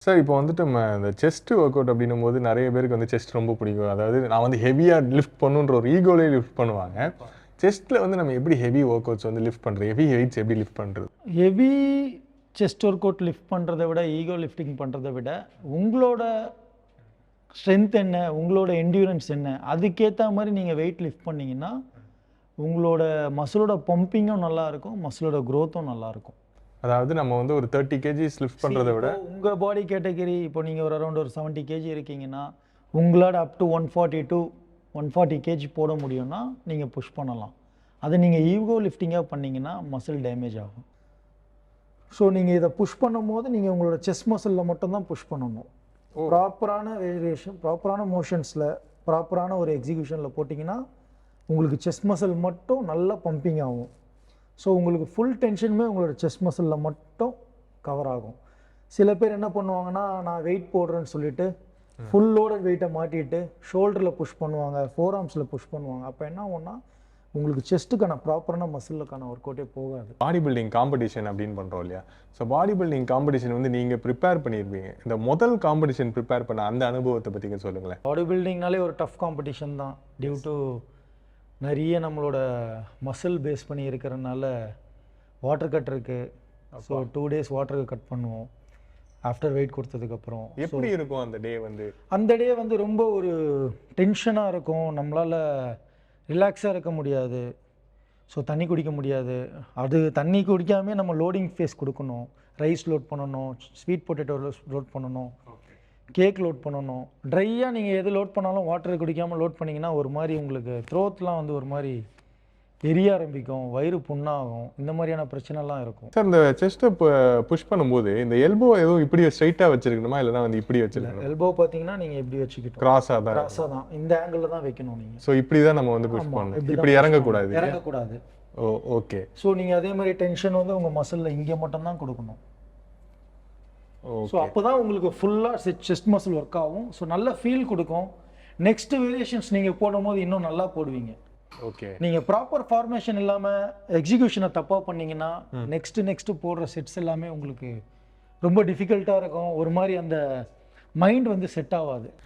Sir இப்போ வந்துட்டு நம்ம இந்த செஸ்ட் ஒர்க் அவுட் அப்படின்னும்போது நிறைய பேருக்கு வந்து செஸ்ட் ரொம்ப பிடிக்கும். அதாவது நான் வந்து ஹெவியாக லிஃப்ட் பண்ணுன்ற ஒரு ஈகோலேயே லிஃப்ட் பண்ணுவாங்க. செஸ்ட்டில் வந்து நம்ம எப்படி ஹெவி ஒர்க் அவுட்ஸ் வந்து லிஃப்ட் பண்ணுறது, ஹெவி வெயிட்ஸ் எப்படி லிஃப்ட் பண்ணுறது? Heavy chest work out lift பண்ணுறதை விட ஈகோ லிஃப்டிங் பண்ணுறதை விட உங்களோட ஸ்ட்ரென்த் என்ன, உங்களோட என்டியூரன்ஸ் என்ன, அதுக்கேற்ற மாதிரி நீங்கள் வெயிட் லிஃப்ட் பண்ணிங்கன்னா உங்களோட மசிலோட பம்பிங்கும் நல்லாயிருக்கும், மசிலோட க்ரோத்தும் நல்லாயிருக்கும். அதாவது நம்ம வந்து ஒரு 30 கேஜிஸ் லிஃப்ட் பண்ணுறதை விட உங்கள் பாடி கேட்டகரி இப்போ நீங்கள் ஒரு அரௌண்ட் ஒரு 70 கேஜி இருக்கீங்கன்னா உங்களால் அப் டு 140 கேஜி போட முடியும்னா நீங்கள் புஷ் பண்ணலாம். அதை நீங்கள் ஈகோ லிஃப்டிங்காக பண்ணிங்கன்னா மசில் டேமேஜ் ஆகும். ஸோ நீங்கள் இதை புஷ் பண்ணும் போது நீங்கள் உங்களோட செஸ்ட் மசிலில் மட்டும்தான் புஷ் பண்ணணும். ப்ராப்பரான வேரியேஷன், ப்ராப்பரான மோஷன்ஸில், ப்ராப்பரான ஒரு எக்ஸிக்யூஷனில் போட்டிங்கன்னா உங்களுக்கு செஸ்ட் மசில் மட்டும் நல்லா பம்பிங் ஆகும். ஸோ உங்களுக்கு ஃபுல் டென்ஷனுமே உங்களோட செஸ்ட் மசிலில் மட்டும் கவர் ஆகும். சில பேர் என்ன பண்ணுவாங்கன்னா, நான் வெயிட் போடுறேன்னு சொல்லிட்டு ஃபுல் லோடட் வெயிட்டை மாட்டிட்டு ஷோல்டரில் புஷ் பண்ணுவாங்க, ஃபோர் ஆர்ம்ஸில் புஷ் பண்ணுவாங்க. அப்போ என்ன ஆகும்னா உங்களுக்கு செஸ்ட்டுக்கான ப்ராப்பரான மசிலுக்கான ஒர்க் அவுட்டே போகாது. பாடி பில்டிங் காம்படிஷன் அப்படின்னு பண்ணுறோம் இல்லையா? ஸோ பாடி பில்டிங் காம்படிஷன் வந்து நீங்கள் ப்ரிப்பேர் பண்ணியிருப்பீங்க. இந்த முதல் காம்படிஷன் ப்ரிப்பேர் பண்ண அந்த அனுபவத்தை பற்றி சொல்லுங்களேன். பாடி பில்டிங்னாலே ஒரு டஃப் காம்படிஷன் தான். டியூ டு நிறைய நம்மளோட மசில் பேஸ் பண்ணி இருக்கிறதுனால வாட்டர் கட் இருக்குது. ஸோ 2 days வாட்டருக்கு கட் பண்ணுவோம் ஆஃப்டர் வெயிட் கொடுத்ததுக்கப்புறம். எப்படி இருக்கும் அந்த டே? அந்த டே வந்து ரொம்ப ஒரு டென்ஷனாக இருக்கும். நம்மளால் ரிலாக்ஸாக இருக்க முடியாது. ஸோ தண்ணி குடிக்க முடியாது. அது தண்ணி குடிக்காமே நம்ம லோடிங் ஃபேஸ் கொடுக்கணும். ரைஸ் லோட் பண்ணணும், ஸ்வீட் பொட்டேட்டோ லோட் பண்ணணும், கேக் லோட் பண்ணணும். ட்ரையாக நீங்கள் எது லோட் பண்ணாலும் வாட்டர் குடிக்காமல் லோட் பண்ணிங்கன்னா ஒரு மாதிரி உங்களுக்கு த்ரோத்லாம் வந்து ஒரு மாதிரி எரிய ஆரம்பிக்கும், வயிறு புண்ணாகும், இந்த மாதிரியான பிரச்சனைலாம் இருக்கும். சார் இந்த செஸ்ட்டை புஷ் பண்ணும்போது இந்த எல்போ எதுவும் இப்படி ஸ்ட்ரைட்டாக வச்சிருக்கணுமா, இல்லைனா வந்து இப்படி வச்சிருக்கணும்? எல்போ பார்த்தீங்கன்னா நீங்கள் இப்படி வச்சுக்கிட்டோம், கிராஸாக தான் இந்த ஆங்கிளில் தான் வைக்கணும் நீங்கள். ஸோ இப்படி தான் நம்ம வந்து புஷ் பண்ணணும், இப்படி இறங்கக்கூடாது. ஓ ஓகே. ஸோ நீங்கள் அதே மாதிரி டென்ஷன் வந்து உங்கள் மசிலில் இங்கே மட்டும்தான் கொடுக்கணும். ஸோ அப்போ தான் உங்களுக்கு ஃபுல்லாக செஸ்ட் மசில் ஒர்க் ஆகும். ஸோ நல்ல ஃபீல் கொடுக்கும். நெக்ஸ்ட் வேரியேஷன்ஸ் நீங்கள் போடும்போது இன்னும் நல்லா போடுவீங்க. ஓகே. நீங்கள் ப்ராப்பர் ஃபார்மேஷன் இல்லாமல் எக்ஸிக்யூஷனை தப்பாக பண்ணிங்கன்னா நெக்ஸ்ட்டு போடுற செட்ஸ் எல்லாமே உங்களுக்கு ரொம்ப டிஃபிகல்ட்டாக இருக்கும். ஒரு மாதிரி அந்த மைண்ட் வந்து செட் ஆகாது.